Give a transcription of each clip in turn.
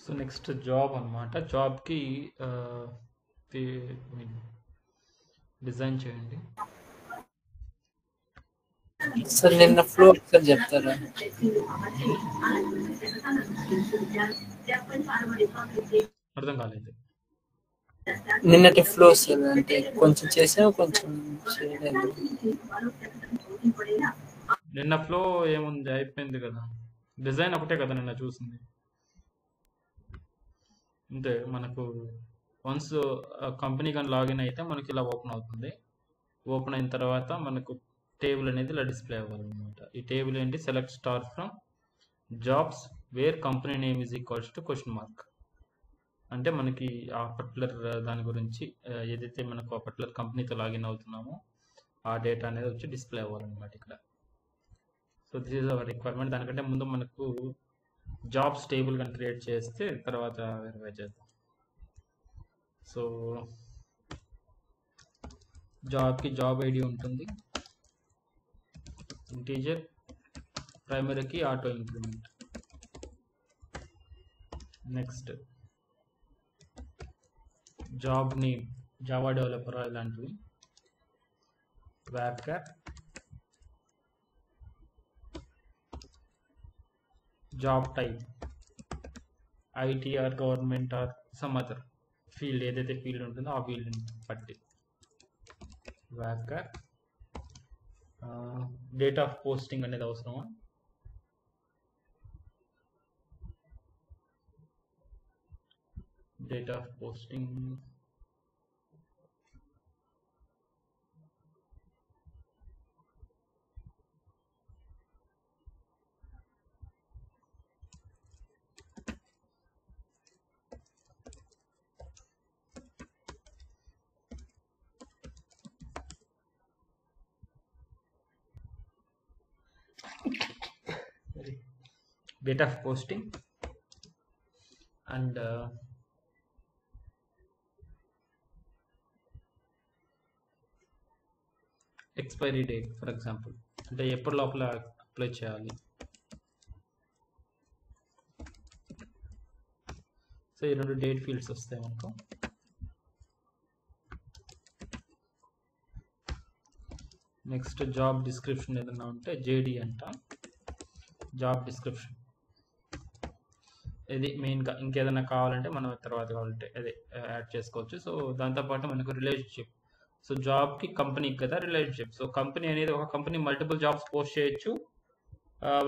So next job అనమాట. జాబ్కి design చేయండి. సార్ నిన్న ఫ్లో ఒకసారి చెప్తారా? అర్థం కాలేదు. నిన్నటి ఫ్లో సార్, అంటే కొంచెం చేసాము కొంచెం చేయలేదు. నిన్న ఫ్లో ఏముంది, అయిపోయింది కదా. డిజైన్ ఒకటే కదా నిన్న చూసింది. అంతే. మనకు వన్స్ కంపెనీ కానీ లాగిన్ అయితే మనకి ఇలా ఓపెన్ అవుతుంది. ఓపెన్ అయిన తర్వాత మనకు టేబుల్ అనేది ఇలా డిస్ప్లే అవ్వాలన్నమాట. ఈ టేబుల్ ఏంటి, select star from jobs where company name is equals to question mark. అంటే మనకి ఆ పర్టికులర్ దాని గురించి ఏదైతే మనకు ఆ పర్టికులర్ కంపెనీతో లాగిన్ అవుతున్నామో ఆ డేటా అనేది వచ్చి డిస్ప్లే అవ్వాలన్నమాట ఇక్కడ. So this is our requirement. దానికంటే ముందు మనకు జాబ్స్ టేబుల్ కానీ క్రియేట్ చేస్తే తర్వాత వెరిఫై చేద్దాం. సో జాబ్కి జాబ్ ఐడి ఉంటుంది, ఇంటీజర్, ప్రైమరీకి auto increment. Next job name, Java developer ఇలాంటివి, varchar job type IT or government or some other field, ఏదైతే ఫీల్డ్ ఉంటుందో ఆ ఫీల్డ్ని బట్టి varchar. డేట్ ఆఫ్ పోస్టింగ్ అనేది అవసరమా? Date of posting date of posting and expiry date. For example అంటే ఎప్పటి లోపల అప్లై చేయాలి. సో ఈ రెండు డేట్ ఫీల్డ్స్ వస్తాయి మనకు. నెక్స్ట్ జాబ్ డిస్క్రిప్షన్ ఏదైనా ఉంటే జేడి అంట. జాబ్ డిస్క్రిప్షన్ ఇది మెయిన్గా. ఇంకేదైనా కావాలంటే మనం తర్వాత కావాలంటే అదే యాడ్ చేసుకోవచ్చు. సో దాంతోపాటు మనకు రిలేషన్షిప్. సో జాబ్కి కంపెనీకి కదా రిలేషన్షిప్. సో కంపెనీ అనేది, ఒక కంపెనీ మల్టిపుల్ జాబ్స్ పోస్ట్ చేయొచ్చు.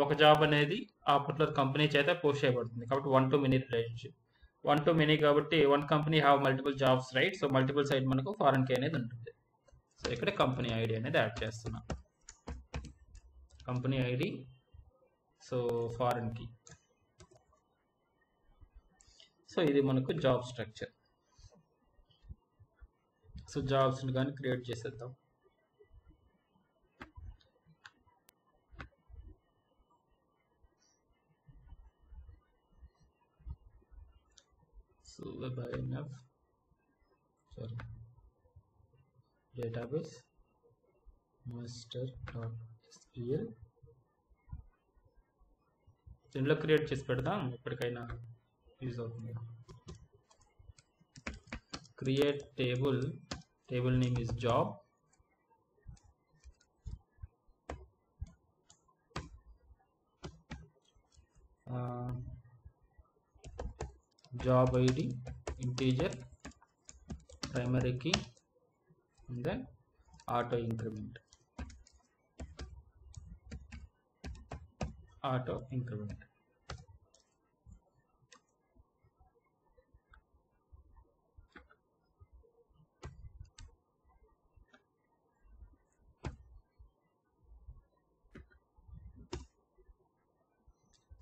ఒక జాబ్ అనేది ఆ పర్టికులర్ కంపెనీ చేత పోస్ట్ చేయబడుతుంది కాబట్టి 1 to many relationship. 1 to many కాబట్టి one company have multiple jobs, right? So multiple side మనకు ఫారెన్ కి అనేది ఉంటుంది. సో ఇక్కడ కంపెనీ ఐడి అనేది యాడ్ చేస్తున్నాం. కంపెనీ ఐడి, సో ఫారెన్ కి. సో ఇది మనకు జాబ్ స్ట్రక్చర్. సో జాబ్స్ని కానీ క్రియేట్ చేసేద్దాం. So web INF, sorry, database master.sql దీనిలో క్రియేట్ చేసి పెడదాం, ఎప్పటికైనా యూజ్ అవుతుంది. Create table, table name is job, job ID integer, primary key and then auto increment.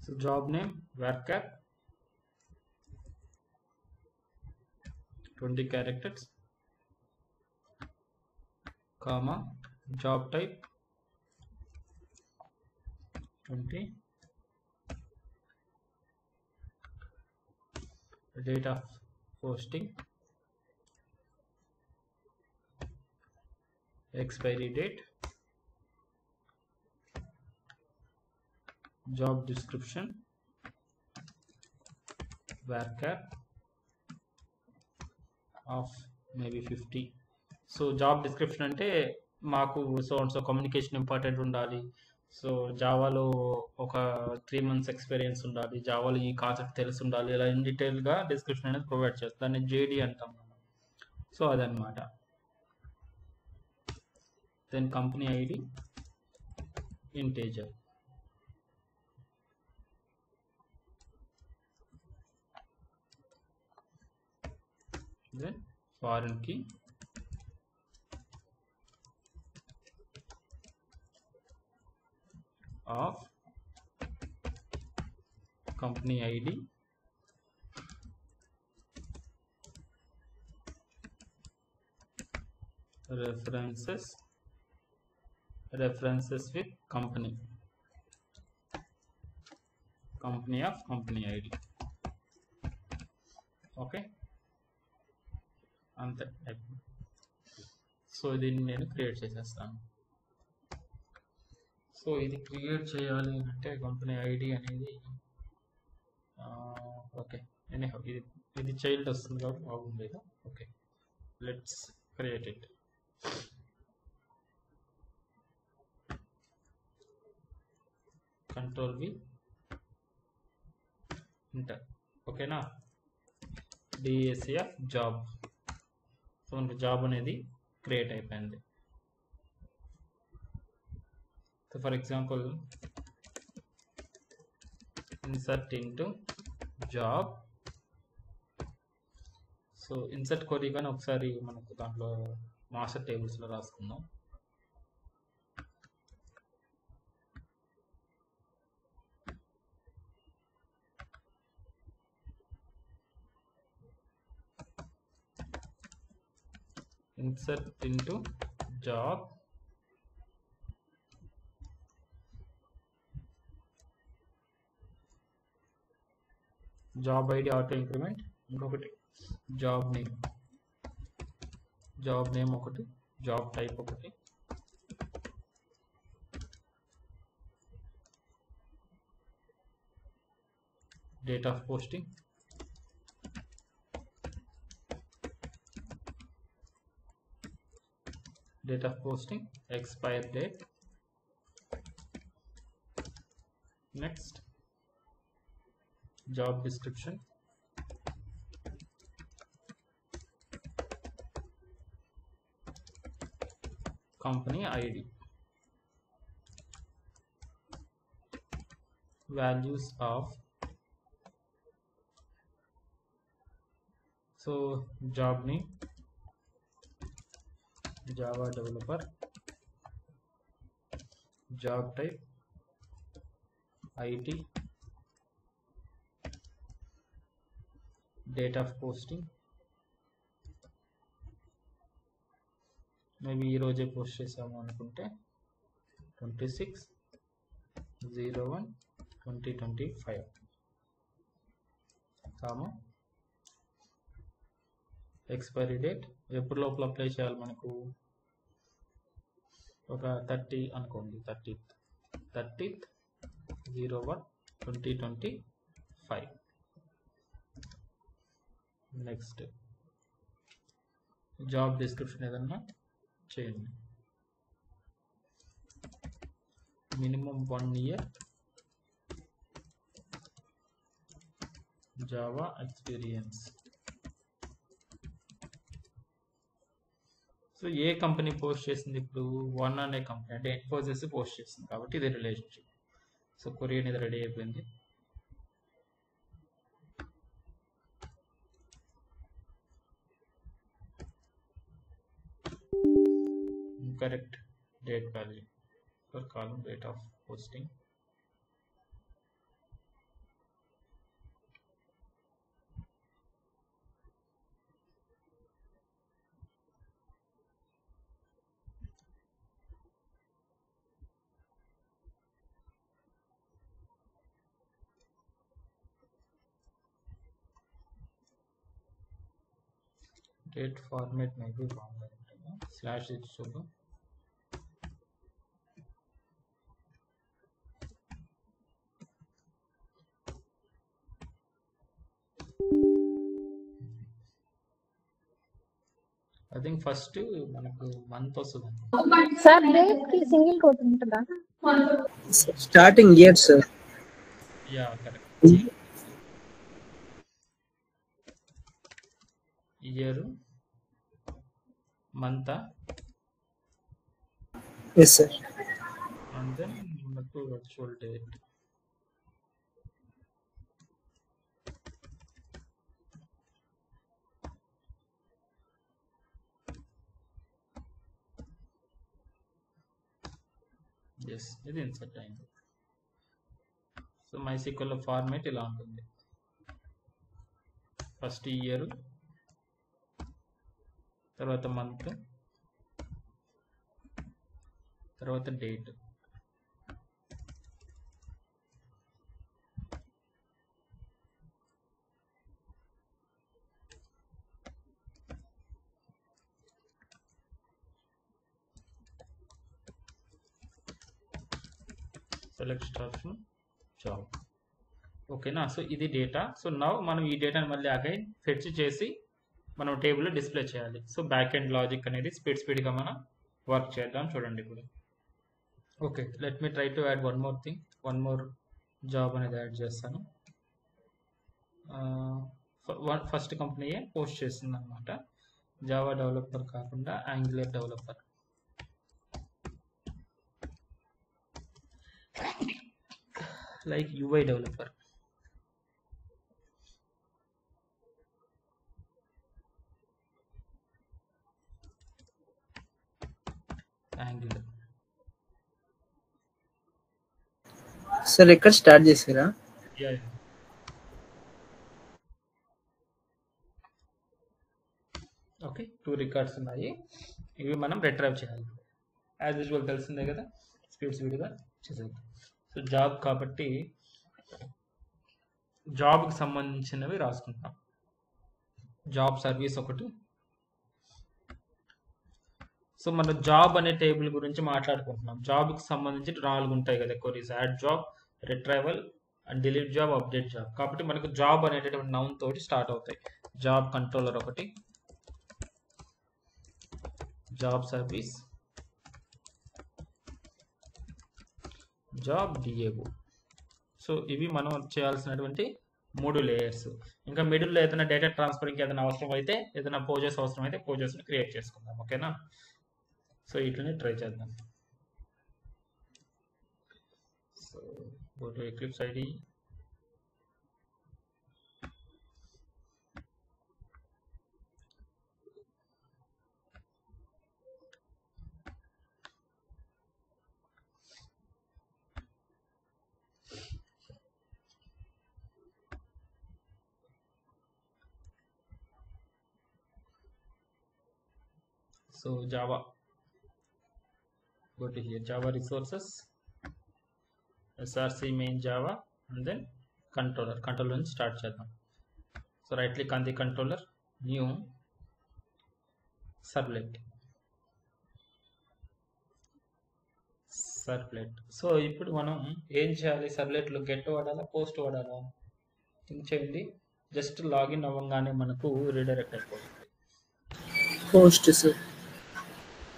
So job name varchar 20 characters, comma, job type 20, date of posting, expiry date, job description, varchar of maybe 50. So job description అంటే మాకు so communication important ఉండాలి. So జావాలో ఒక 3 months experience ఉండాలి, జావాలో ఈ concept తెలిసి ఉండాలి, ఇలా in డీటెయిల్గా డిస్క్రిప్షన్ అనేది ప్రొవైడ్ చేస్తాం. దాన్ని జేడి అంటాం మనం. సో అదనమాట. Then company ID integer, then foreign key, of company ID references with company of company ID. Okay, అంతే. సో దీన్ని నేను క్రియేట్ చేసేస్తాను. సో ఇది క్రియేట్ చేయాలి అంటే కంపెనీ ఐడి అనేది ఓకే, ఎనీహౌ ఇది చైల్డ్ వస్తుంది కాబట్టి బాగుంది కదా. Okay, let's create it. Control V, enter. ఓకేనా, డిఎస్సిఎఫ్ జాబ్. సో మనకి జాబ్ అనేది క్రియేట్ అయిపోయింది. So for example, insert into job. So insert query కానీ ఒకసారి మనకు దాంట్లో మాస్టర్ టేబుల్స్లో రాసుకుందాం. Insert into job, job ID auto increment, ఇంకొకటి జాబ్ నేమ్ ఒకటి, జాబ్ టైప్ ఒకటి, date of posting, expire date. Next job description, company ID, values of, so job name Java developer, job type IT, date of posting, maybe ఈరోజే post చేసాము అనుకుంటే 26/01/2025, comma expiry date ఎప్పుడు లోపల apply చేయాలి మనకు, ఒక 30 అనుకోండి, 30/01/2025. నెక్స్ట్ జాబ్ డిస్క్రిప్షన్ ఏదన్నా చేయండి, minimum 1 year Java experience. So ఏ కంపెనీ పోస్ట్ చేసింది ఇప్పుడు, 1 అనే కంపెనీ అంటే ఇన్ఫోసిస్ పోస్ట్ చేసింది కాబట్టి ఇది రిలేషన్షిప్. సో కొరియర్ అనేది రెడీ అయిపోయింది. Correct date value for column date of posting. Date format may be wrong. Slash it sugar. I think first మనకు మంత్ వస్తుంది. సార్ డేట్ కి సింగిల్ కోట్ ఉంటుందా? Starting year sir. Yeah correct. Year, month, yes sir. And then మనకు virtual date. Yes, ఇది insert అయింది. So MySQL లో format ఇలా ఉంటుంది. ఫస్ట్ ఇయర్, తర్వాత మంత్, తర్వాత date. Select star from job. ఓకేనా? సో ఇది డేటా. సో నౌ మనం ఈ డేటాని మళ్ళీ అగైన్ ఫెచ్ చేసి మనం టేబుల్లో డిస్ప్లే చేయాలి. సో బ్యాక్ ఎండ్ లాజిక్ అనేది స్పీడ్గా మనం వర్క్ చేద్దాం. చూడండి ఇప్పుడు. Okay, let me try to add one more job అనేది యాడ్ చేస్తాను. ఫస్ట్ కంపెనీయే పోస్ట్ చేస్తుంది అనమాట. జావా డెవలపర్ కాకుండా angular developer. Like UI developer. Angular. Sir ఎక్కడ స్టార్ట్ చేసారా? ఓకే, 2 రికార్డ్స్ ఉన్నాయి. ఇవి మనం రిట్రైవ్ చేయాలి. యాజ్ యూజువల్ తెలిసిందే కదా, స్పీడ్గా చేసేద్దాం. సో జాబ్ కాబట్టి జాబ్కి సంబంధించినవి రాసుకుంటాం. జాబ్ సర్వీస్ ఒకటి. సో మన జాబ్ అనే టేబుల్ గురించి మాట్లాడుకుంటున్నాం. జాబ్కి సంబంధించి 4 ఉంటాయి కదా queries: add job, retrieval, and delete job, update job. కాబట్టి మనకు జాబ్ అనేటటువంటి నౌన్ తోటి స్టార్ట్ అవుతాయి. జాబ్ కంట్రోలర్ ఒకటి, job service, job DAO. So ఇవి మనం చేయాల్సినటువంటి 3 లేయర్స్. ఇంకా మిడిల్లో ఏదైనా డేటా ట్రాన్స్ఫరింగ్కి ఏదైనా అవసరం అయితే, ఏదైనా పోజెస్ అవసరం అయితే పోజెస్ని క్రియేట్ చేసుకుందాం. ఓకేనా? సో ఇట్లనే ట్రై చేద్దాం. So go to Eclipse IDE. So Java, go to here, Java resources, src main Java, and then controller నుంచి స్టార్ట్ చేద్దాం. So right click on the controller, new servlet. So ఇప్పుడు మనం ఏం చేయాలి? సర్వ్లెట్లో గెట్ వాడాలా, post వాడాలా? Think చేయండి. Just login అవ్వగానే మనకు రీడైరెక్ట్ అయిపోతుంది. Post sir.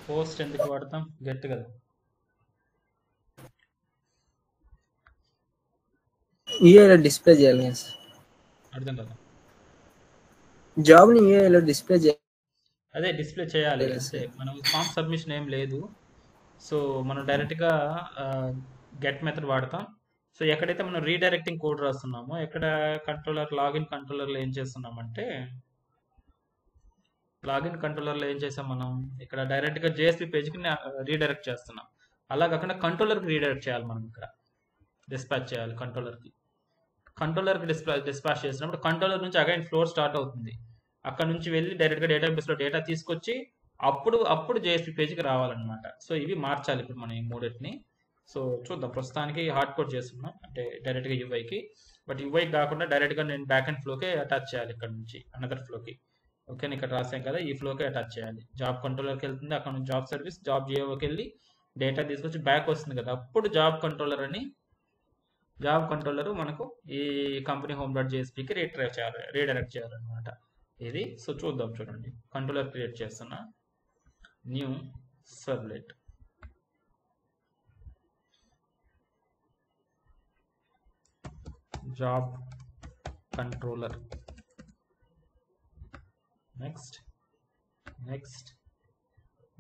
పోస్ట్ ఎందుకు వాడతాం? గెట్ కదా. యూఐలో డిస్ప్లే చేయాలి సార్. అర్థం కదా? జాబ్ ని యూఐలో డిస్ప్లే చేయాలి. అదే డిస్ప్లే చేయాలి. అంటే మనం ఫామ్ సబ్మిషన్ ఏం లేదు. సో మనం డైరెక్ట్గా గెట్ మెథడ్ వాడతాం. సో ఎక్కడైతే మనం రీడైరెక్టింగ్ కోడ్ రాస్తున్నామో, ఎక్కడ లాగిన్ కంట్రోలర్లో ఏం చేస్తున్నామంటే, ఏం చేసాం మనం ఇక్కడ డైరెక్ట్గా JSP పేజ్కి రీడైరెక్ట్ చేస్తున్నాం. అలా కాకుండా కంట్రోలర్కి రీడైరెక్ట్ చేయాలి. మనం ఇక్కడ డిస్పాచ్ చేయాలి. కంట్రోలర్కి డిస్పాచ్ చేసినప్పుడు కంట్రోలర్ నుంచి అగైన్ ఫ్లోర్ స్టార్ట్ అవుతుంది. అక్కడ నుంచి వెళ్ళి డైరెక్ట్గా డేటాబేస్లో డేటా తీసుకొచ్చి అప్పుడు JSP పేజ్కి రావాలన్నమాట. సో ఇవి మార్చాలి ఇప్పుడు మనం ఈ మూడింటిని. సో చూద్దాం. ప్రస్తుతానికి హార్డ్ కోడ్ చేస్తున్నాం, అంటే డైరెక్ట్గా యూఐకి. బట్ యూఐ కాకుండా డైరెక్ట్గా నేను బ్యాక్ అండ్ ఫ్లోకే అటాచ్ చేయాలి. ఇక్కడ నుంచి అనదర్ ఫ్లోకి. ఓకే, ఇక్కడ రాసాం కదా, ఈ ఫ్లోకే అటాచ్ చేయాలి. జాబ్ కంట్రోలర్కి వెళ్తుంది, అక్కడ నుంచి జాబ్ సర్వీస్, జాబ్ DAOకి వెళ్ళి డేటా తీసుకొచ్చి బ్యాక్ వస్తుంది కదా, అప్పుడు జాబ్ కంట్రోలర్ మనకు ఈ కంపెనీ home.jsp కి రీడైరెక్ట్ చేయాలన్నమాట. ఇది. సో చూద్దాం, చూడండి. కంట్రోలర్ క్రియేట్ చేస్తున్నా. New servlet. Job controller. Next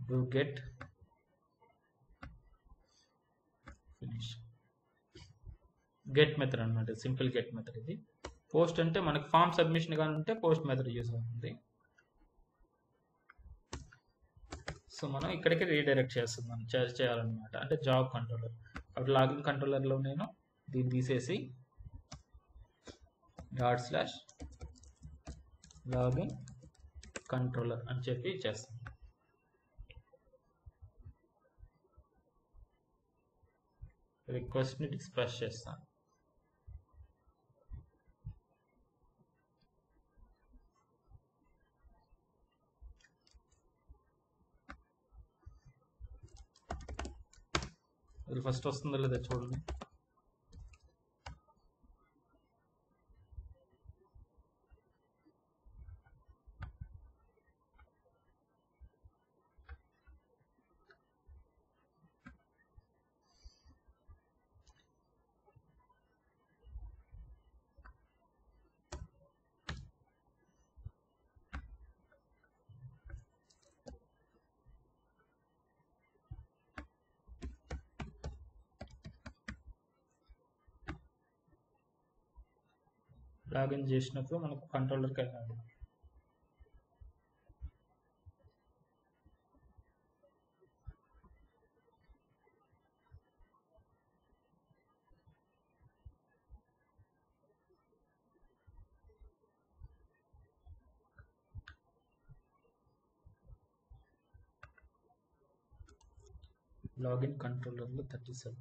do get finish. Get method అన్నమాట, సింపుల్ గెట్ మెథడ్ ఇది. పోస్ట్ అంటే మనకు ఫామ్ సబ్మిషన్ కానీ ఉంటే పోస్ట్ మెథడ్ యూజ్ అవుతుంది. సో మనం ఇక్కడికి రీడైరెక్ట్ చేస్తున్నాం, చేయాలన్నమాట. అంటే జాబ్ కంట్రోలర్. అప్పుడు లాగిన్ కంట్రోలర్లో నేను దీన్ని తీసేసి /login కంట్రోలర్ అని చెప్పి చేస్తాను. రిక్వెస్ట్ని డిస్పాచ్ చేస్తాను. ఇది ఫస్ట్ వస్తుందో లేదా చూడండి. లాగిన్ చేసినప్పుడు మనకు కంట్రోలర్కి వెళ్ళాలి. లాగిన్ కంట్రోలర్లో 37.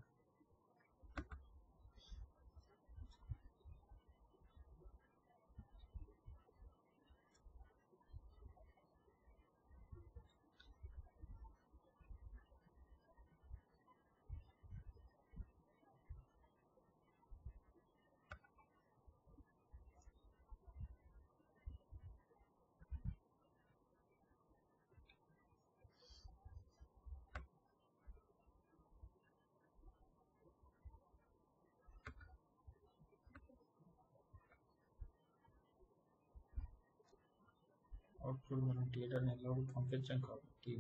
అప్పుడు మనం డేటాని ఎలా పంపించాం కాబట్టి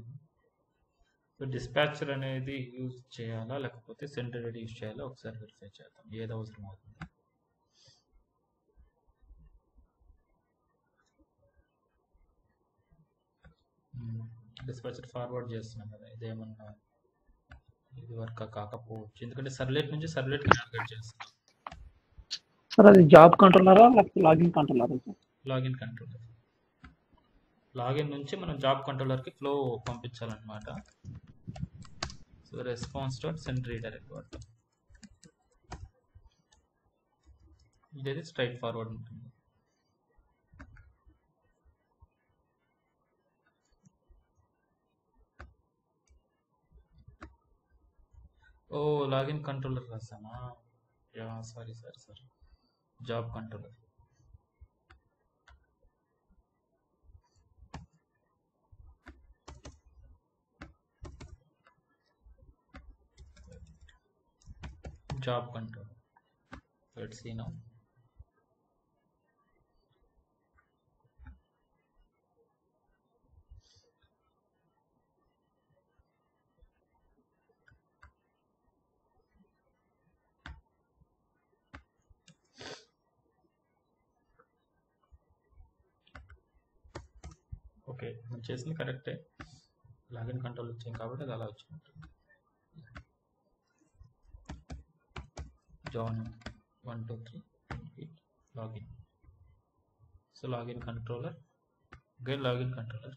సో డిస్పాచర్ అనేది యూజ్ చేయాలా లేకపోతే సెంటర్ యూజ్ చేయాలా ఒకసారి వెరిఫై చేద్దాం, ఏది అవసరం అవుతుంది. డిస్పాచర్ ఫార్వర్డ్ చేస్తున్నాం కదా, ఇదేమన్నా ఇది వర్క్ కాకపోవచ్చు, ఎందుకంటే సర్వ్లెట్ నుంచి సర్వ్లెట్కి నావిగేట్ చేస్తున్నాం. సార్ అది జాబ్ కంట్రోలరా లేకపోతే లాగిన్ కంట్రోలరా? Login controller. లాగిన్ నుంచి మనం జాబ్ కంట్రోలర్కి ఫ్లో పంపించాలన్నమాట. So response dot send redirect వాడతాం. ఇది స్ట్రైట్ ఫార్వర్డ్ ఉంటుంది. ఓ లాగిన్ కంట్రోలర్ రాసామా? Sorry job controller. job control. Let's see now. Okay, మనం చేసింది కరెక్టే. లాగిన్ కంట్రోల్ వచ్చాం కాబట్టి అది అలా వచ్చినట్టు. Join 1 2 3 login. So login controller, again login controller.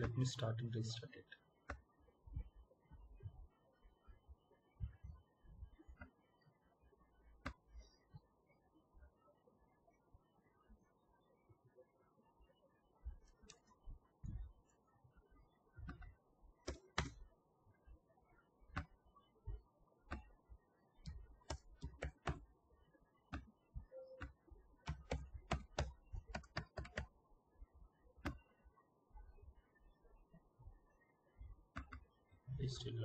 Let me start and restart it. Still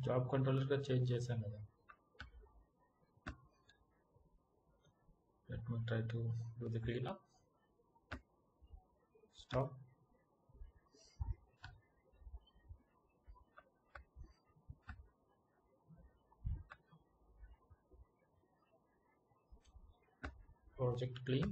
job కంట్రోలర్గా చేంజ్ చేశాను కదా. Let me try to do the clean up. Stop. Project clean.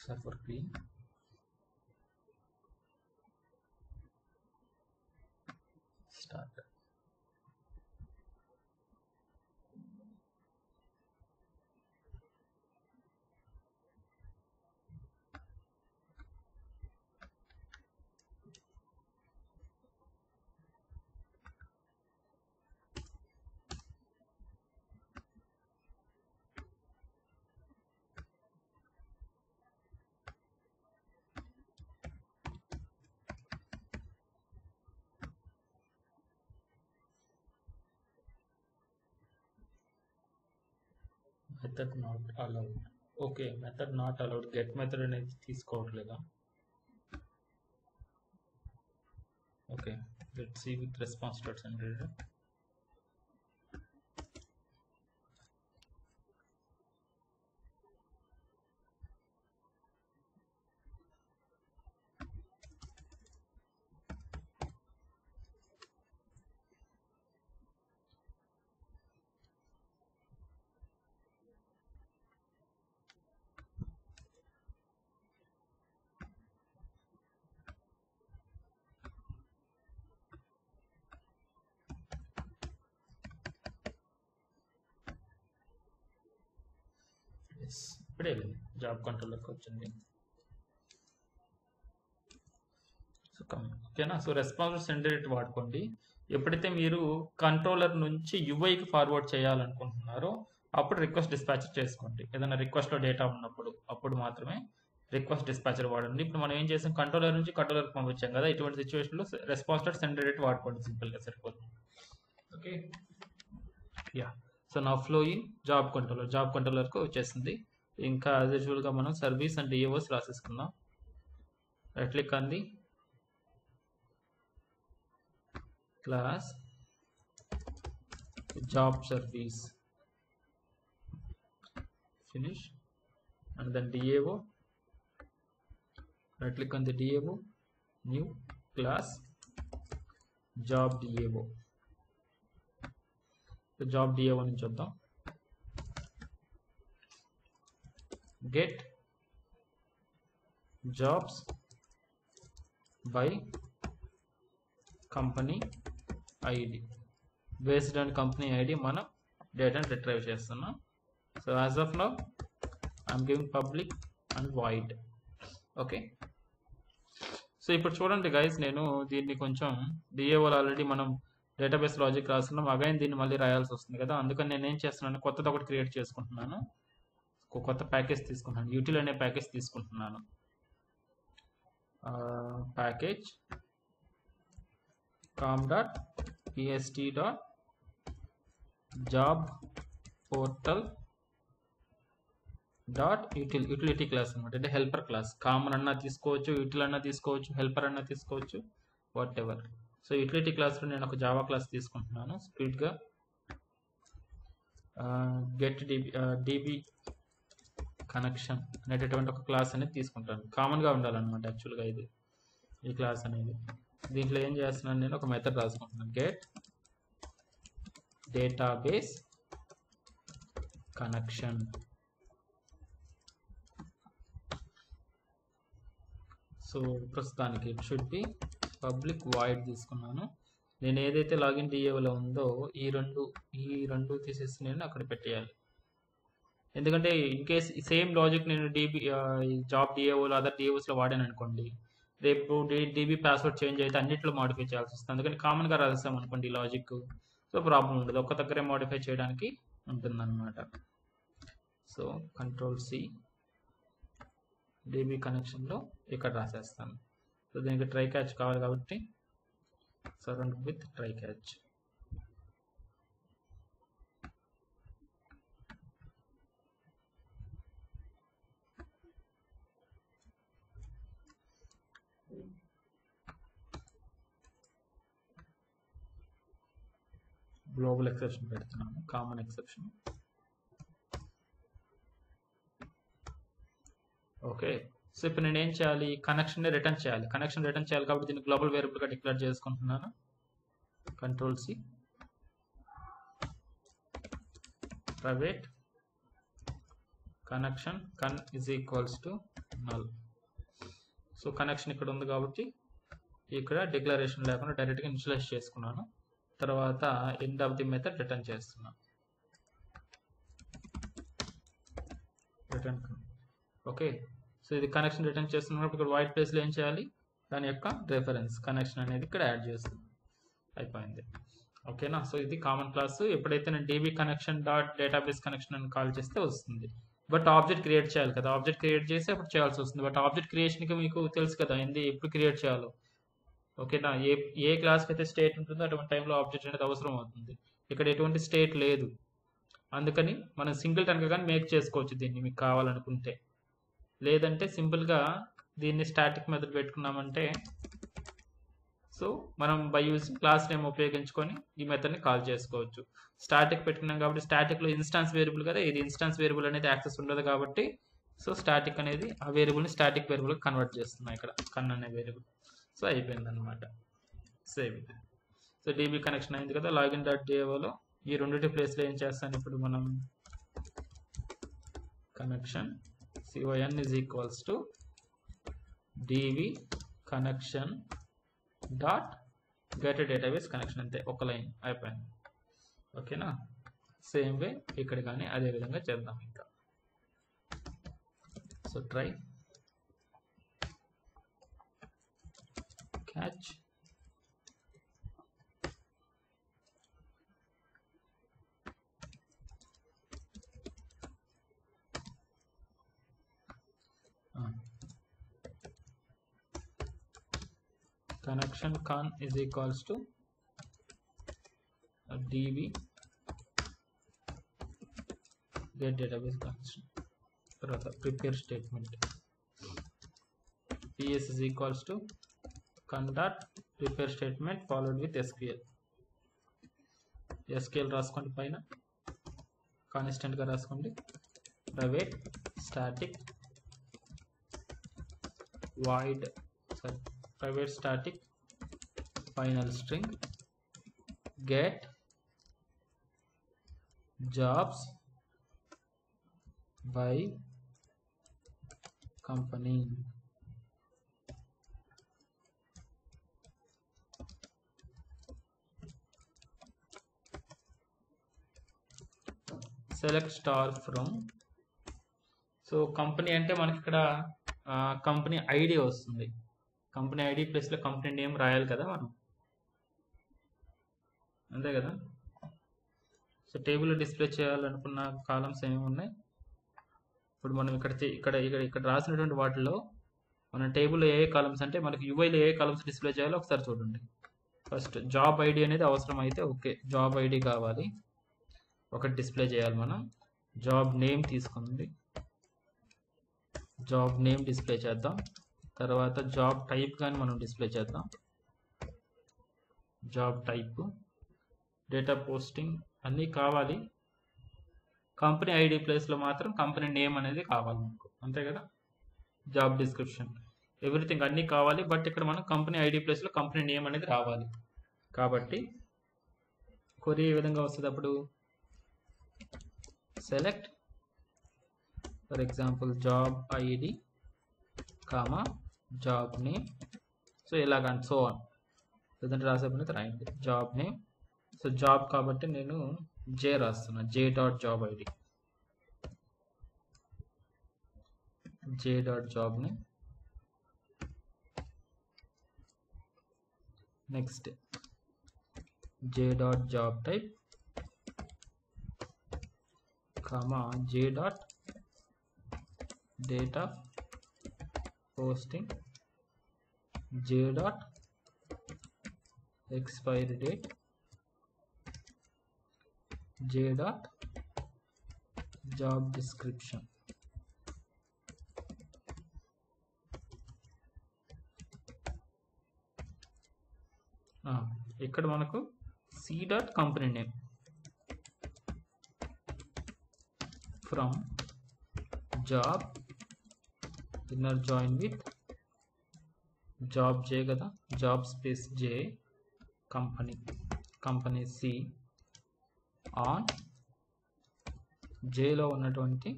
Server clean. Start. Method not allowed. Okay, method not allowed. Get method అనేది తీసుకోవట్లేదా? Okay, let's see with response starts and reader. ఇప్పుడే job కంట్రోల్లోకి వచ్చింది. So ఓకేనా. So response sender వాడుకోండి. ఎప్పుడైతే మీరు controller నుంచి యూఐకి forward చేయాలనుకుంటున్నారో అప్పుడు రిక్వెస్ట్ డిస్పాచర్ చేసుకోండి. ఏదైనా రిక్వెస్ట్లో డేటా ఉన్నప్పుడు అప్పుడు మాత్రమే రిక్వెస్ట్ డిస్పాచర్ వాడండి. ఇప్పుడు మనం ఏం చేసాం, కంట్రోలర్ నుంచి కంట్రోలర్కి పంపించాం కదా, ఇటువంటి సిచ్యువేషన్లో రెస్పాన్స్ సెండర్ వాడుకోండి, సింపుల్గా సరిపోతుంది. Okay yeah. సో నా ఫ్లో ఇన్ జాబ్ కంట్రోలర్కి వచ్చేసింది. ఇంకా యాజ్ యూజువల్గా మనం సర్వీస్ అండ్ డిఏఓస్ రాసేసుకుందాం. రైట్ క్లిక్ అంది class job service, finish, and then DAO. Right click on the DAO, new class job DAO. Job DAO నుంచి చూద్దాం. get jobs by company ID. based on company ID మనం డేటాను retrieve చేస్తున్నాం. So as of now I'm giving public and void. Okay. So ఇప్పుడు చూడండి guys, నేను దీన్ని కొంచెం డిఏఓలో ఆల్రెడీ మనం డేటాబేస్ లాజిక్ రాస్తున్నాం, అగైన్ దీన్ని మళ్ళీ రాయాల్సి వస్తుంది కదా. అందుకని నేను ఏం చేస్తున్నాను, కొత్తది ఒకటి క్రియేట్ చేసుకుంటున్నాను. కొత్త ప్యాకేజ్ తీసుకుంటున్నాను, యూటిల్ అనే ప్యాకేజ్ తీసుకుంటున్నాను. ప్యాకేజ్ com.pst.jobportal.utility క్లాస్ అనమాట. అంటే హెల్పర్ క్లాస్. కామన్ అన్నా తీసుకోవచ్చు, యూటిల్ అన్నా తీసుకోవచ్చు, హెల్పర్ అన్నా తీసుకోవచ్చు, వాట్ ఎవర్. సో యూటిలిటీ క్లాస్లో నేను ఒక జావా క్లాస్ తీసుకుంటున్నాను. స్పీడ్గా గెట్ డిబి కనెక్షన్ అనేటటువంటి ఒక క్లాస్ అనేది తీసుకుంటాను. కామన్గా ఉండాలన్నమాట యాక్చువల్గా ఈ క్లాస్ అనేది. దీంట్లో ఏం చేస్తున్నాను, నేను ఒక మెథడ్ రాసుకుంటున్నాను, గెట్ డేటాబేస్ కనెక్షన్. సో ప్రస్తుతానికి it should be public void తీసుకున్నాను. నేను ఏదైతే లాగిన్ డిఏలో ఉందో ఈ రెండు తీసేసి నేను అక్కడ పెట్టేయాలి. ఎందుకంటే ఇన్ కేస్ సేమ్ లాజిక్ నేను జాబ్ డిఏఓలో అదర్ డిఏఓస్లో వాడాను అనుకోండి, రేపు డీబీ పాస్వర్డ్ చేంజ్ అయితే అన్నింటిలో మాడిఫై చేయాల్సి వస్తుంది. అందుకని కామన్గా రాస్తాం అనుకోండి ఈ లాజిక్, సో ప్రాబ్లం ఉండదు, ఒక్క దగ్గరే మాడిఫై చేయడానికి ఉంటుందన్నమాట. సో Ctrl+C డీబీ కనెక్షన్లో ఇక్కడ రాసేస్తాను. సో దీనికి ట్రై క్యాచ్ కావాలి కాబట్టి surround with try catch. Global exception పెడుతున్నాను, కామన్ ఎక్సెప్షన్. ఓకే, సో ఇప్పుడు నేను ఏం చేయాలి, కనెక్షన్ రిటర్న్ చేయాలి. కనెక్షన్ రిటర్న్ చేయాలి కాబట్టి దీన్ని గ్లోబల్ వేరియబుల్గా డిక్లేర్ చేసుకుంటున్నాను. Ctrl+C ప్రైవేట్ కనెక్షన్ కన్ is equals to null. So connection ఇక్కడ ఉంది కాబట్టి ఇక్కడ డిక్లరేషన్ లేకుండా డైరెక్ట్గా ఇనిషియలైజ్ చేసుకున్నాను. తర్వాత end of the method return చేస్తున్నాను. రిటర్న్. ఓకే, సో ఇది కనెక్షన్ రిటర్న్ చేస్తున్నప్పుడు ఇక్కడ వైట్ ప్లేస్లో ఏం చేయాలి, దాని యొక్క రెఫరెన్స్ కనెక్షన్ అనేది ఇక్కడ యాడ్ చేస్తుంది. అయిపోయింది. ఓకేనా, సో ఇది కామన్ క్లాస్. ఎప్పుడైతే నేను DB connection dot database connection అని కాల్ చేస్తే వస్తుంది. బట్ ఆబ్జెక్ట్ క్రియేట్ చేయాలి కదా, ఆబ్జెక్ట్ క్రియేట్ చేసి అప్పుడు చేయాల్సి వస్తుంది. బట్ ఆబ్జెక్ట్ క్రియేషన్కి మీకు తెలుసు కదా ఎప్పుడు క్రియేట్ చేయాలో. ఓకేనా, ఏ క్లాస్కి అయితే స్టేట్ ఉంటుందో అటువంటి టైంలో ఆబ్జెక్ట్ అనేది అవసరం అవుతుంది. ఇక్కడ ఎటువంటి స్టేట్ లేదు, అందుకని మనం సింగిల్ టన్గా కానీ మేక్ చేసుకోవచ్చు దీన్ని మీకు కావాలనుకుంటే. లేదంటే సింపుల్గా దీన్ని స్టాటిక్ మెథడ్ పెట్టుకున్నామంటే, సో మనం బై యూజింగ్ క్లాస్ నేమ్ ఉపయోగించుకొని ఈ మెథడ్ని కాల్ చేసుకోవచ్చు. స్టాటిక్ పెట్టుకున్నాం కాబట్టి స్టాటిక్లో ఇన్స్టాన్స్ వేరియబుల్ కదా, ఇది ఇన్స్టాన్స్ వేరియబుల్ అనేది యాక్సెస్ ఉండదు కాబట్టి సో స్టాటిక్ అనేది ఆ వేరియబుల్ని స్టాటిక్ వేరియబుల్కి కన్వర్ట్ చేస్తున్నాం ఇక్కడ కన్ అనే వేరియబుల్. సో అయిపోయింది అనమాట. సేవ్ ఇది. సో డీబీ కనెక్షన్ అయింది కదా. లాగిన్ డాట్ డిఏఓలో ఈ రెండింటి ప్లేస్లో ఏం చేస్తాను ఇప్పుడు మనం, connection con is equals to DB connection dot get database connection, అంతే, ఒక లైన్ అయిపోయింది. ఓకేనా, సేమ్ వే ఇక్కడ కానీ అదే విధంగా చేద్దాం ఇంకా. So try catch. Connection con is equals to db get database connection. తర్వాత prepare statement. ps is equals to con dot prepare statement followed with sql. sql రాసుకోండి, పైన కాన్స్టెంట్ గా రాసుకోండి. Private static void private static final string get jobs by company. select star from. So company అంటే మనకి ఇక్కడ company ID వస్తుంది. Company ID ప్లేస్లో company name రాయాలి కదా మనం, అంతే కదా. సో టేబుల్లో డిస్ప్లే చేయాలనుకున్న కాలమ్స్ ఏమేమి ఉన్నాయి, ఇప్పుడు మనం ఇక్కడ రాసినటువంటి వాటిలో మన టేబుల్లో ఏ కాలమ్స్ అంటే మనకి యూఐలో ఏ కాలమ్స్ డిస్ప్లే చేయాలో ఒకసారి చూడండి. ఫస్ట్ జాబ్ ఐడి అనేది అవసరం అయితే ఓకే, జాబ్ ఐడి కావాలి, ఒకటి డిస్ప్లే చేయాలి మనం. జాబ్ నేమ్ తీసుకుంది, జాబ్ నేమ్ డిస్ప్లే చేద్దాం. తర్వాత జాబ్ టైప్ కానీ మనం డిస్ప్లే చేద్దాం, జాబ్ టైప్, డేటా పోస్టింగ్ అన్నీ కావాలి. కంపెనీ ఐడి ప్లేస్లో మాత్రం కంపెనీ నేమ్ అనేది కావాలి మనకు, అంతే కదా. జాబ్ డిస్క్రిప్షన్ ఎవ్రీథింగ్ అన్నీ కావాలి, బట్ ఇక్కడ మనం కంపెనీ ఐడి ప్లేస్లో కంపెనీ నేమ్ అనేది రావాలి. కాబట్టి క్వరీ ఏ విధంగా వస్తుంది అప్పుడు select for example job ID comma job name, so ఇలాగండి సో ఆన్ లేదంటే రాసేపడితే రాయండి జాబ్ నేమ్. సో జాబ్ కాబట్టి నేను జే రాస్తున్నా, J dot job ID, J dot job name. Next J dot job type comma J dot date of posting, J dot expiry date, J dot job description. ఇక్కడ మనకు C dot company name from job inner join with job J కదా, job space J company C ఆన్ జేలో ఉన్నటువంటి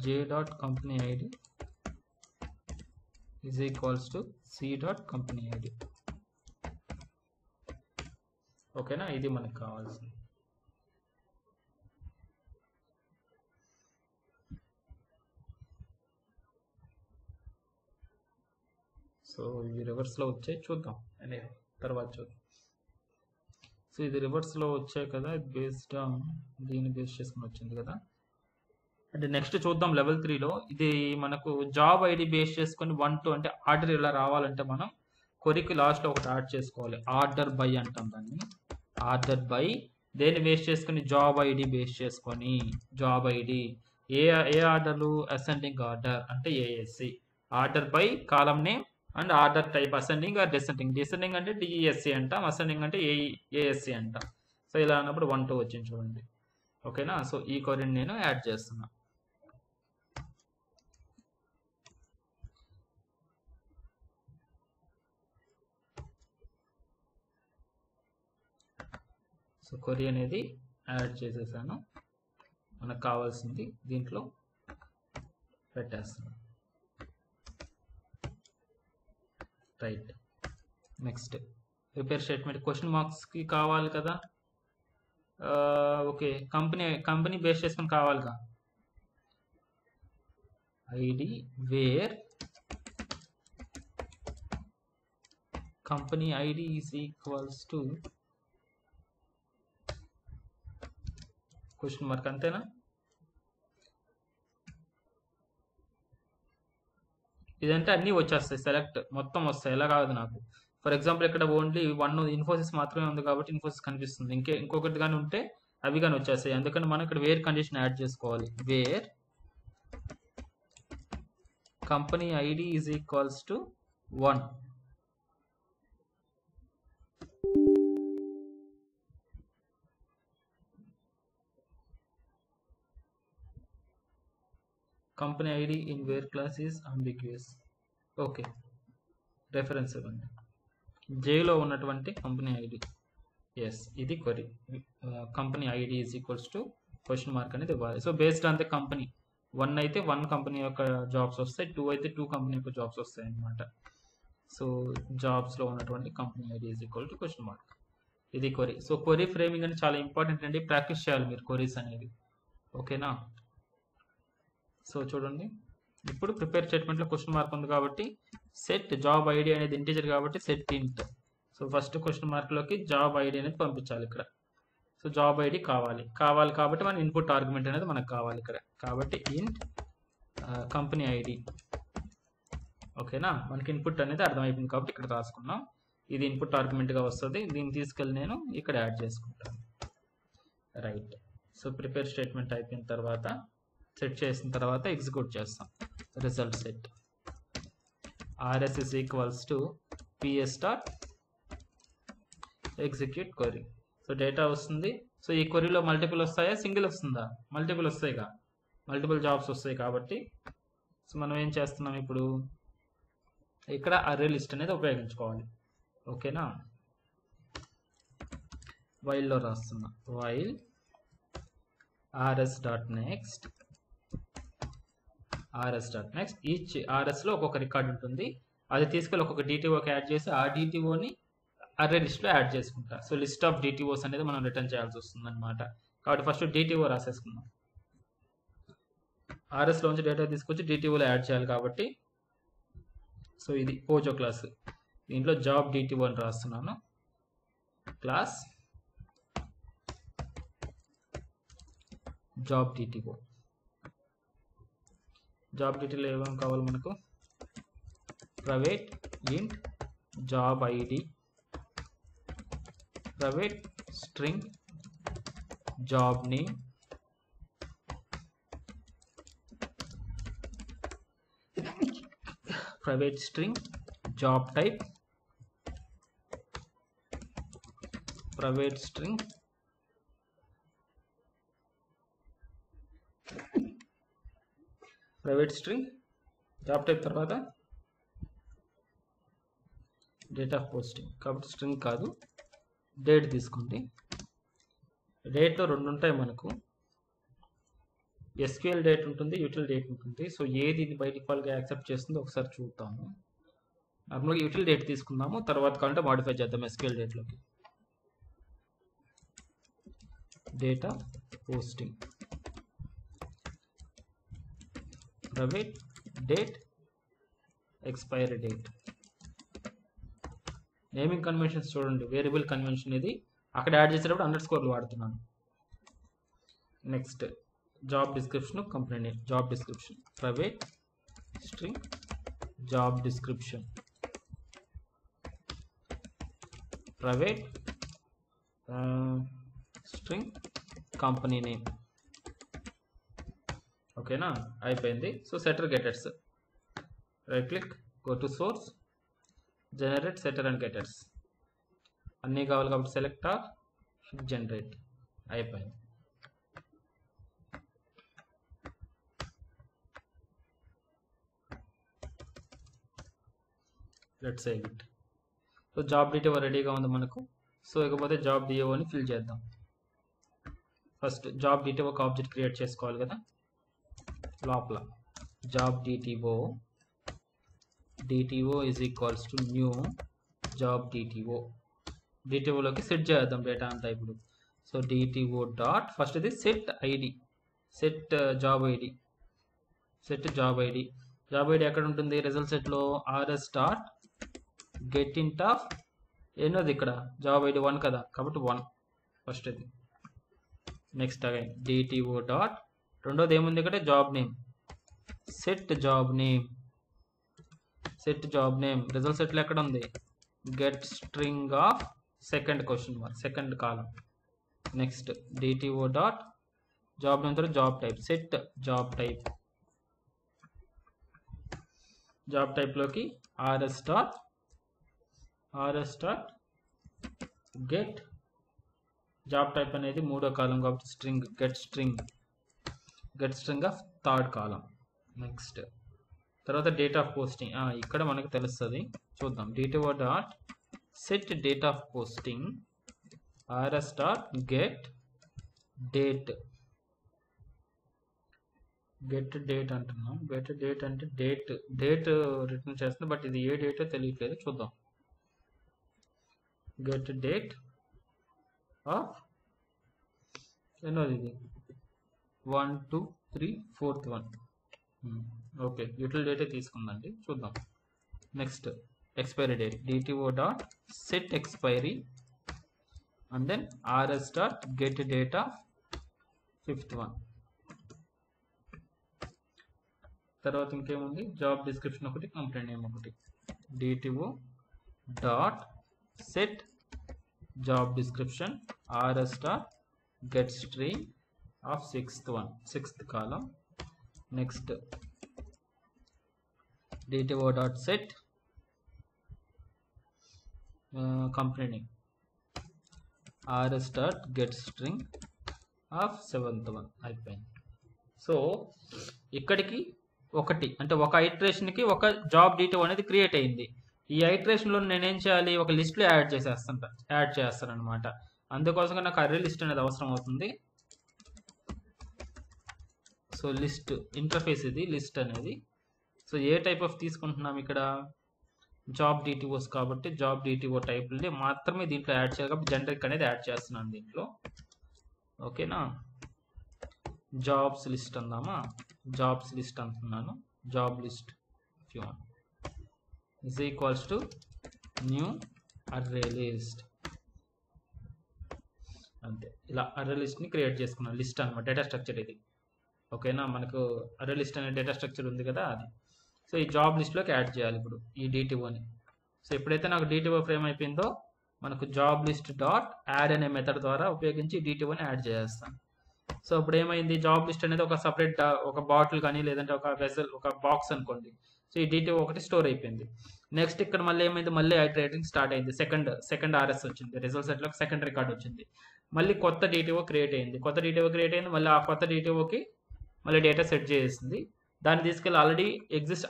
J dot company ID is equals to C dot company ID. ఓకేనా, ఇది మనకు కావాల్సింది. సో ఇవి రివర్స్లో వచ్చాయి, చూద్దాం అనేది తర్వాత చూద్దాం. సో ఇది రివర్స్లో వచ్చాయి కదా, బేస్డ్ ఆన్ దీన్ని బేస్ చేసుకుని వచ్చింది కదా. అంటే నెక్స్ట్ చూద్దాం లెవెల్ 3లో. ఇది మనకు జాబ్ ఐడి బేస్ చేసుకొని 1 2 అంటే ఆర్డర్ ఇలా రావాలంటే మనం కొరికి లాస్ట్లో ఒకటి యాడ్ చేసుకోవాలి, ఆర్డర్ బై అంటాం దాన్ని. ఆర్డర్ బై దేన్ని బేస్ చేసుకొని జాబ్ ఐడి బేస్ చేసుకొని, జాబ్ ఐడి ఏ ఆర్డర్లు అసెండింగ్ ఆర్డర్ అంటే ASC, order by column name and order type ascending are descending. Descending అంటే డిఈఎస్సి అంటాం, అసెండింగ్ అంటే ఏఎస్సి అంటాం. సో ఇలా అన్నప్పుడు 1 2 వచ్చింది చూడండి. ఓకేనా, సో ఈ క్వరీని నేను యాడ్ చేస్తున్నా. సో క్వరీ అనేది యాడ్ చేసేసాను, మనకు కావాల్సింది దీంట్లో పెట్టేస్తున్నాను. Right, next prepare statement question మార్క్స్కి కావాలి కదా. ఓకే, కంపెనీ బేస్ చేసుకొని కావాలిగా. ID where company ID is equals to question mark, అంతేనా. ఇదంటే అన్నీ వచ్చేస్తాయి, సెలెక్ట్ మొత్తం వస్తాయి, ఎలా కాదు నాకు. ఫర్ ఎగ్జాంపుల్ ఇక్కడ ఓన్లీ 1 ఇన్ఫోసిస్ మాత్రమే ఉంది కాబట్టి ఇన్ఫోసిస్ కనిపిస్తుంది, ఇంకొకటి కానీ ఉంటే అవి కానీ వచ్చేస్తాయి. అందుకని మనం ఇక్కడ వేర్ కండిషన్ యాడ్ చేసుకోవాలి. Where company ID is equals to 1. Company ID in where clause is ambiguous. Okay, reference ఇవ్వండి, జేలో ఉన్నటువంటి కంపెనీ ఐడి. ఎస్, ఇది query. Company ID is equals to question mark అనేది ఇవ్వాలి. So based on the company, 1 అయితే 1 company యొక్క jobs వస్తాయి, 2 అయితే 2 కంపెనీ యొక్క జాబ్స్ వస్తాయి అన్నమాట. సో జాబ్స్లో ఉన్నటువంటి company ID is equal to question mark, ఇది క్వరీ. సో క్వరీ ఫ్రేమింగ్ అనేది చాలా ఇంపార్టెంట్ అండి, ప్రాక్టీస్ చేయాలి మీరు క్వరీస్ అనేది. ఓకేనా, సో చూడండి ఇప్పుడు ప్రిపేర్ స్టేట్మెంట్లో క్వశ్చన్ మార్క్ ఉంది కాబట్టి సెట్ జాబ్ ఐడి అనేది ఇంటీజర్ కాబట్టి set int. So first question మార్క్లోకి జాబ్ ఐడి అనేది పంపించాలి ఇక్కడ. సో జాబ్ ఐడి కావాలి కాబట్టి మన ఇన్పుట్ ఆర్గ్యుమెంట్ అనేది మనకు కావాలి ఇక్కడ. కాబట్టి ఇంట్ కంపెనీ ఐడి. ఓకేనా, మనకి ఇన్పుట్ అనేది అర్థమైపోయింది కాబట్టి ఇక్కడ రాసుకున్నాం. ఇది ఇన్పుట్ ఆర్గ్యుమెంట్గా వస్తుంది, దీన్ని తీసుకెళ్ళి నేను ఇక్కడ యాడ్ చేసుకుంటాను. రైట్, సో ప్రిపేర్ స్టేట్మెంట్ అయిపోయిన తర్వాత సెట్ చేసిన తర్వాత ఎగ్జిక్యూట్ చేస్తాం. Result set rs is equals to ps dot execute query. So data వస్తుంది. సో ఈ క్వరీలో మల్టిపుల్ వస్తాయా, సింగిల్ వస్తుందా? మల్టిపుల్ వస్తాయిగా, మల్టిపుల్ జాబ్స్ వస్తాయి కాబట్టి సో మనం ఏం చేస్తున్నాం ఇప్పుడు ఇక్కడ అర్రే లిస్ట్ అనేది ఉపయోగించుకోవాలి. ఓకేనా, వైల్లో రాస్తున్నా. వైల్ rs.next ఈచ్ rsలో ఒక్కొక్క రికార్డ్ ఉంటుంది. అది తీసుకెళ్ళి ఒక్కొక్క DTOకి యాడ్ చేసి ఆ DTOని అర్రే లిస్ట్లో యాడ్ చేసుకుంటా. సో లిస్ట్ ఆఫ్ DTOs అనేది మనం రిటర్న్ చేయాల్సి వస్తుంది అనమాట. కాబట్టి ఫస్ట్ DTO రాసేసుకుందాం. rsలోంచి డేటా తీసుకొచ్చి DTOలో యాడ్ చేయాలి కాబట్టి సో ఇది పోజో క్లాస్. దీంట్లో జాబ్ DTO అని రాస్తున్నాను. Class job DTO. జాబ్ DTOలో ఏమేమి కావాలి మనకు? ప్రైవేట్ ఇంట్ job ID, private string job name, private string job type, private string job type, తర్వాత డేట్ ఆఫ్ పోస్టింగ్. కాబట్టి స్ట్రింగ్ కాదు, డేట్ తీసుకోండి. డేట్లో రెండు ఉంటాయి మనకు. SQL డేట్ ఉంటుంది, యూటిల్ డేట్ ఉంటుంది. సో ఏది ఇది బై డిఫాల్ట్గా యాక్సెప్ట్ చేస్తుందో ఒకసారి చూద్దాము. నార్మల్గా యూటిల్ డేట్ తీసుకుందాము, తర్వాత కావాలంటే మాడిఫై చేద్దాం SQL డేట్లోకి. Date of posting, private date, expiry date. Naming conventions చూడండి, వేరియబుల్ కన్వెన్షన్ ఇది అక్కడ యాడ్ చేసేటప్పుడు అండర్స్కోర్లు వాడుతున్నాను. Next job description, company name, job description, private string job description, private string company name. ఓకేనా, అయిపోయింది. So setter getters, right click, go to source, generate setter and getters. అన్నీ కావాలి కాబట్టి సెలెక్ట్ ఆర్, జనరేట్. అయిపోయింది. Let's save it. So job DTO రెడీగా ఉంది మనకు. So ఇకపోతే జాబ్ DTOని ఫిల్ చేద్దాం. ఫస్ట్ జాబ్ DTO ఒక ఆబ్జెక్ట్ క్రియేట్ చేసుకోవాలి కదా. లోపల job DTO is equals to new job DTOలోకి సెట్ చేద్దాం డేటా అంతా ఇప్పుడు. సో DTO డాట్ ఫస్ట్ ఇది set ID, set job ID. Job ID ఎక్కడ ఉంటుంది? రిజల్ట్ సెట్లో rs dot get int of ఏనోది ఇక్కడ జాబ్ ఐడి 1 కదా, కాబట్టి 1 ఫస్ట్ ఇది. నెక్స్ట్ అగైన్ DTO డాట్ రెండోది ఏముంది ఇక్కడ? Job name, set job name. Result సెట్లో ఎక్కడ ఉంది? Get string of second question mark, second column. Next DTO dot job name తర్వాత జాబ్ టైప్, సెట్ జాబ్ టైప్లోకి rs dot get job type అనేది మూడో కాలం కాబట్టి string, get string of third column. Next తర్వాత date of posting, ఇక్కడ మనకు తెలుస్తుంది, చూద్దాం. DTO dot set date of posting, rs dot get date అంటున్నాం. గెట్ డేట్ అంటే డేట్ రిటర్న్ చేస్తుంది, బట్ ఇది ఏ డేటో తెలియట్లేదు, చూద్దాం. గెట్ డేట్ ఆఫ్ ఎన్నోది ఇది? 1 2 3 4th 1. ఓకే, యూటిల్ డేటే తీసుకుందండి, చూద్దాం. Next expiry date, DTO dot set expiry and then rs dot get date of 5th 1. తర్వాత ఇంకేముంది? జాబ్ డిస్క్రిప్షన్ ఒకటి, కంపెనీ నేమ్ ఒకటి. DTO dot set job description, rs dot get string of 6th column. Next DTO dot set company name, rs dot get string of 7th 1. అయిపోయింది. So ఇక్కడికి ఒకటి అంటే ఒక ఐటరేషన్కి ఒక జాబ్ DTO అనేది create అయింది. ఈ ఐటరేషన్లో నేనేం చేయాలి? ఒక లిస్ట్లో యాడ్ చేస్తాను అనమాట. అందుకోసంగా నాకు అర్రే లిస్ట్ అనేది అవసరం అవుతుంది. సో లిస్ట్ ఇంటర్ఫేస్ ఇది లిస్ట్ అనేది. సో ఏ టైప్ ఆఫ్ తీసుకుంటున్నాం ఇక్కడ, జాబ్ డిటిఓస్ కాబట్టి జాబ్ డిటిఓ టైప్ని మాత్రమే దీంట్లో యాడ్ చేయాలి కాబట్టి జనరిక్ అనేది యాడ్ చేస్తున్నాను దీంట్లో. ఓకేనా, జాబ్స్ లిస్ట్ అందామా, జాబ్స్ లిస్ట్ అంటున్నాను. Job list is equals to new array list. అంతే, ఇలా అర్రే లిస్ట్ని క్రియేట్ చేసుకున్నాను. లిస్ట్ అనమాట, డేటా స్ట్రక్చర్ ఇది. ఓకేనా, మనకు అర్రే లిస్ట్ అనే డేటా స్ట్రక్చర్ ఉంది కదా అది. సో ఈ జాబ్ లిస్ట్లోకి యాడ్ చేయాలి ఇప్పుడు ఈ డిటిఓని. సో ఎప్పుడైతే నాకు డిటిఓ ఫ్రేమ్ అయిపోయిందో మనకు జాబ్ లిస్ట్ డాట్ యాడ్ అనే మెథడ్ ద్వారా ఉపయోగించి డిటిఓని యాడ్ చేస్తాను. సో ఇప్పుడు ఏమైంది, జాబ్ లిస్ట్ అనేది ఒక సపరేట్ ఒక బాటిల్ కానీ లేదంటే ఒక వెసల్ ఒక బాక్స్ అనుకోండి. సో ఈ డిటిఓ ఒకటి స్టోర్ అయిపోయింది. నెక్స్ట్ ఇక్కడ మళ్ళీ ఏమైంది, మళ్ళీ ఐటరేటింగ్ స్టార్ట్ అయింది. సెకండ్ ఆర్ఎస్ వచ్చింది, రిజల్ట్ సెట్లో సెకండ్ రికార్డ్ వచ్చింది. మళ్ళీ కొత్త డిటిఓ క్రియేట్ అయింది. మళ్ళీ ఆ కొత్త డిటిఓకి మళ్ళీ డేటా సెట్ చేసింది. దాన్ని తీసుకెళ్ళి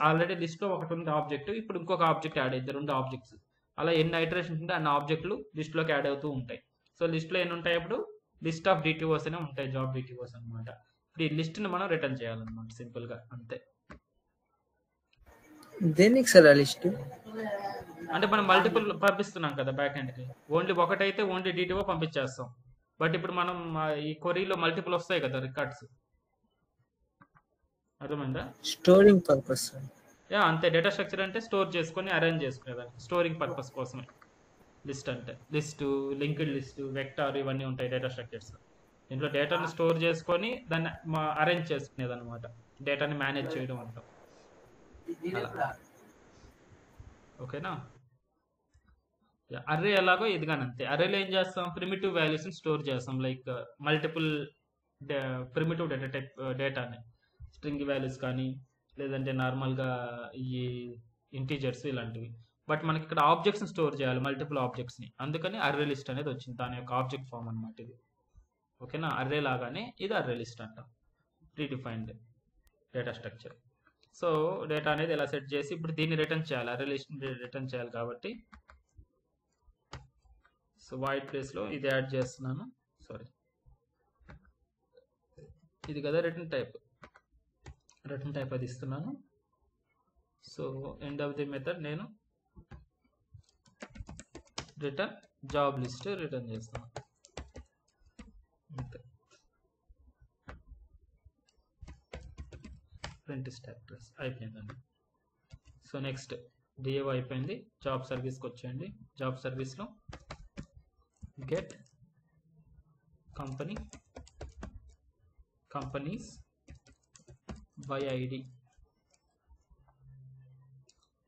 ఆల్రెడీ లిస్ట్లో ఒకటి ఉంది ఆబ్జెక్ట్, ఇప్పుడు ఇంకొక ఆబ్జెక్ట్ యాడ్ అయింది, 2 ఆబ్జెక్ట్స్. అలా ఎన్ని ఐటరేషన్స్ ఉంటే అన్ని ఆబ్జెక్టులు లిస్ట్లోకి యాడ్ అవుతూ ఉంటాయి. సో లిస్ట్లో ఎన్ని ఉంటాయి, అప్పుడు లిస్ట్ ఆఫ్ డిటిఓస్ అనే ఉంటాయి, జాబ్ డిటిఓస్ అనమాట. ఇప్పుడు ఈ లిస్ట్ని మనం రిటర్న్ చేయాలన్నమాట, సింపుల్గా అంతే. దేనికి సార్ ఆ లిస్ట్? అంటే మనం మల్టిపుల్ పంపిస్తున్నాం కదా బ్యాక్ ఎండ్కి, ఓన్లీ ఒకటైతే ఓన్లీ డిటిఓ పంపించేస్తాం. బట్ ఇప్పుడు మనం ఈ క్వరీలో మల్టిపుల్ వస్తాయి కదా రికార్డ్స్, అర్థమైందా? Storing purpose. అంతే, డేటా స్ట్రక్చర్ అంటే స్టోర్ చేసుకొని అరేంజ్ చేసుకునేదాన్ని, స్టోరింగ్ పర్పస్ కోసమే లిస్ట్ అంటే. లిస్టు, లింక్డ్ లిస్టు, వెక్టార్ ఇవన్నీ ఉంటాయి డేటా స్ట్రక్చర్స్. దీంట్లో డేటాను స్టోర్ చేసుకొని దాన్ని అరేంజ్ చేసుకునేది అనమాట, డేటాని మేనేజ్ చేయడం అంటాం అలా. ఓకేనా, అర్రే ఎలాగో ఇది కానీ అంతే. అర్రేలో ఏం చేస్తాం, ప్రిమిటివ్ వాల్యూస్ని స్టోర్ చేస్తాం, like multiple primitive data type డేటాని, స్ట్రింగ్ వాల్యూస్ కానీ లేదంటే నార్మల్గా ఈ ఇంటీజర్స్ ఇలాంటివి. బట్ మనకి ఇక్కడ ఆబ్జెక్ట్స్ని స్టోర్ చేయాలి, మల్టిపుల్ ఆబ్జెక్ట్స్ని, అందుకని అర్రే లిస్ట్ అనేది వచ్చింది, దాని యొక్క ఆబ్జెక్ట్ ఫామ్ అనమాట ఇది. ఓకేనా, అర్రే లాగానే ఇది అర్రే లిస్ట్ అంటాం, predefined data structure. So data అనేది ఇలా సెట్ చేసి ఇప్పుడు దీన్ని రిటర్న్ చేయాలి, అర్రే లిస్ట్ రిటర్న్ చేయాలి కాబట్టి సో వైట్ ప్లేస్లో ఇది యాడ్ చేస్తున్నాను. సారీ, ఇది కదా రిటర్న్ టైప్ అది ఇస్తున్నాను. So end of the method నేను రిటర్న్ జాబ్ లిస్ట్ రిటర్న్ చేస్తాను అంతే. ప్రింట్ స్టాటస్ అయిపోయిందండి. సో నెక్స్ట్ డిఏఓ అయిపోయింది, జాబ్ సర్వీస్కి వచ్చేయండి. జాబ్ సర్వీస్లో get companies by ID,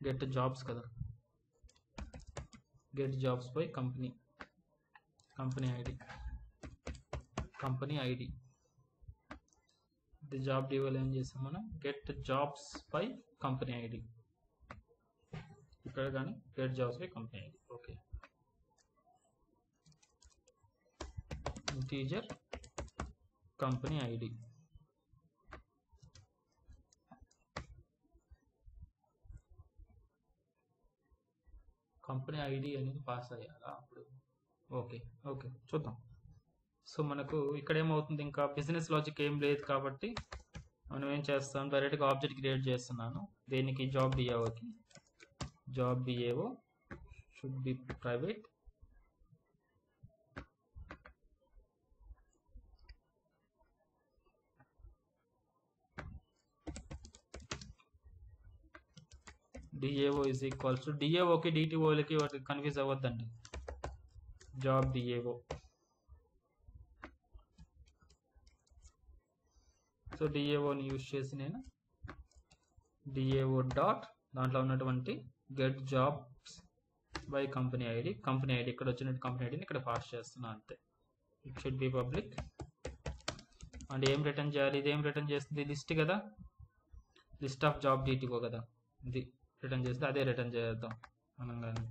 get jobs కదా, get jobs by company ID. The job డివల్ ఏం చేసాం మనం, get jobs by company ID, ఇక్కడ కానీ get jobs by company ID. Okay, integer company ID. Company ID అనేది పాస్ అయ్యాలా అప్పుడు? ఓకే చూద్దాం. సో మనకు ఇక్కడ ఏమవుతుంది, ఇంకా బిజినెస్ లాజిక్ ఏం లేదు కాబట్టి మనం ఏం చేస్తాం, డైరెక్ట్గా ఆబ్జెక్ట్ క్రియేట్ చేస్తున్నాను. దేనికి, జాబ్ డిఏఓకి. Job DAO should be private, DAO is equals to, డిఏఓకి డిటిఓలకి వాటికి కన్ఫ్యూజ్ అవ్వద్దండి. జాబ్ డిఏఓ, సో డిఏఓని యూజ్ చేసి నేను డిఏఓ డాట్ దాంట్లో ఉన్నటువంటి get jobs by company ID ఇక్కడ వచ్చినట్టు కంపెనీ ఐడిని ఇక్కడ పాస్ చేస్తున్నాను అంతే. It should be public. And ఏం రిటర్న్ చేయాలి, ఇది ఏం రిటర్న్ చేస్తుంది, లిస్ట్ కదా, లిస్ట్ ఆఫ్ జాబ్ డిటిఓ కదా, ఇది రిటర్న్ చేస్తే అదే రిటర్న్ చేద్దాం మనం కానీ.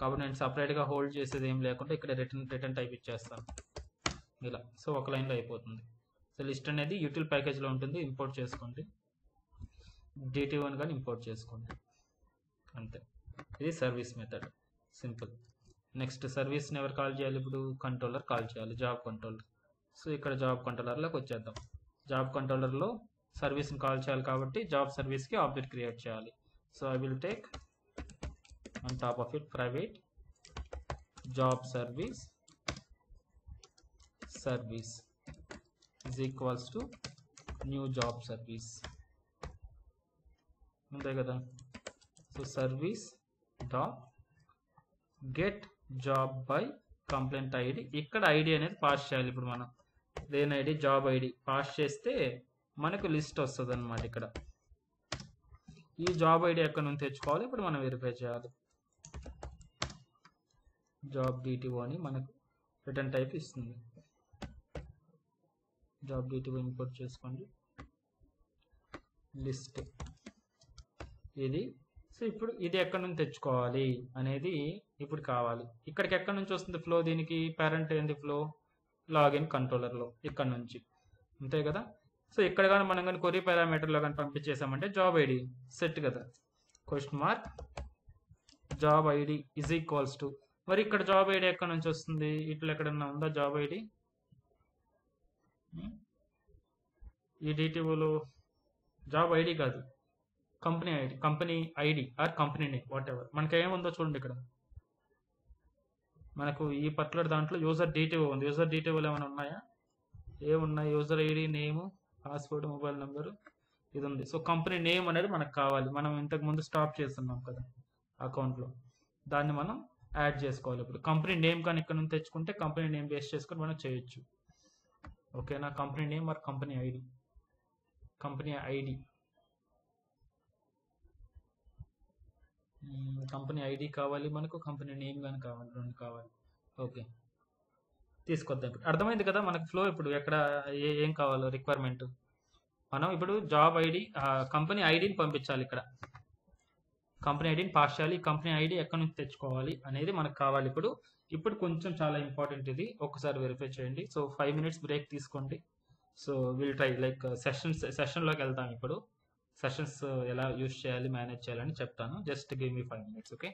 కాబట్టి నేను సపరేట్గా హోల్డ్ చేసేది ఏం లేకుండా ఇక్కడ రిటర్న్ టైప్ ఇచ్చేస్తాను ఇలా. సో ఒక లైన్లో అయిపోతుంది. సో లిస్ట్ అనేది యూటిల్ ప్యాకేజ్లో ఉంటుంది, ఇంపోర్ట్ చేసుకోండి. డిటిఓని కానీ ఇంపోర్ట్ చేసుకోండి అంతే. ఇది సర్వీస్ మెథడ్, సింపుల్. నెక్స్ట్ సర్వీస్ని ఎవరు కాల్ చేయాలి? ఇప్పుడు కంట్రోలర్ కాల్ చేయాలి, జాబ్ కంట్రోలర్. సో ఇక్కడ జాబ్ కంట్రోలర్లోకి వచ్చేద్దాం. జాబ్ కంట్రోలర్లో సర్వీస్ని కాల్ చేయాలి కాబట్టి జాబ్ సర్వీస్కి ఆబ్జెక్ట్ క్రియేట్ చేయాలి. So I will take on top of it private job service is equals to new job service. అంతే కదా. So service dot get job by complaint ID. ఇక్కడ ID అనేది pass చేయాలి. ఇప్పుడు మనం దేని ఐడి? జాబ్ ఐడి పాస్ చేస్తే మనకు లిస్ట్ వస్తుంది అనమాట. ఇక్కడ ఈ జాబ్ ఐడి ఎక్కడ నుంచి తెచ్చుకోవాలి? ఇప్పుడు మనం వెరిఫై చేయాలి. జాబ్ డిటిఓ అని మనకు రిటర్న్ టైప్ ఇస్తుంది. జాబ్ డిటిఓ ఇంపోర్ట్ చేసుకోండి, లిస్ట్ ఇది. సో ఇప్పుడు ఇది ఎక్కడి నుంచి తెచ్చుకోవాలి అనేది ఇప్పుడు కావాలి. ఇక్కడికి ఎక్కడి నుంచి వస్తుంది ఫ్లో? దీనికి పేరెంట్ ఏంది? ఫ్లో లాగిన్ కంట్రోలర్లో ఇక్కడ నుంచి, అంతే కదా. సో ఇక్కడ కానీ మనం కానీ కొరీ పారామీటర్లో కానీ పంపించేసామంటే జాబ్ ఐడి సెట్ కదా. Question mark job ID is equals to, మరి ఇక్కడ జాబ్ ఐడి ఎక్కడి నుంచి వస్తుంది? ఇట్లా ఎక్కడన్నా ఉందా జాబ్ ఐడి? ఈ డిటిఓలో జాబ్ ఐడి కాదు, company ID, company ID are company name what ever. మనకి ఏముందో చూడండి. ఇక్కడ మనకు ఈ పర్టికులర్ దాంట్లో యూజర్ డిటిఓ ఉంది. యూజర్ డిటిఓలు ఏమైనా ఉన్నాయా? ఏమున్నాయి? యూజర్ ఐడి, నేము, పాస్వర్డ్, మొబైల్ నెంబరు ఇది ఉంది. సో కంపెనీ నేమ్ అనేది మనకు కావాలి. మనం ఇంతకు ముందు స్టాప్ చేస్తున్నాం కదా అకౌంట్లో, దాన్ని మనం యాడ్ చేసుకోవాలి. ఇప్పుడు కంపెనీ నేమ్ కానీ ఇక్కడ నుంచి తెచ్చుకుంటే కంపెనీ నేమ్ బేస్ చేసుకొని మనం చేయొచ్చు. ఓకేనా. Company name or company ID, company ID, company ID కావాలి మనకు, కంపెనీ నేమ్ కానీ కావాలి, రెండు కావాలి. ఓకే, తీసుకొద్దాం. ఇప్పుడు అర్థమైంది కదా మనకు ఫ్లో. ఇప్పుడు ఎక్కడ ఏం కావాలో రిక్వైర్మెంట్, మనం ఇప్పుడు జాబ్ ఐడి, కంపెనీ ఐడిని పంపించాలి. ఇక్కడ కంపెనీ ఐడిని పాస్ చేయాలి. కంపెనీ ఐడి ఎక్కడి నుంచి తెచ్చుకోవాలి అనేది మనకు కావాలి. ఇప్పుడు కొంచెం చాలా ఇంపార్టెంట్ ఇది, ఒకసారి వెరిఫై చేయండి. సో 5 minutes బ్రేక్ తీసుకోండి. సో విల్ ట్రై లైక్ సెషన్లోకి వెళ్తాం. ఇప్పుడు సెషన్స్ ఎలా యూజ్ చేయాలి, మేనేజ్ చేయాలని చెప్తాను. Just give me 5 minutes. Okay.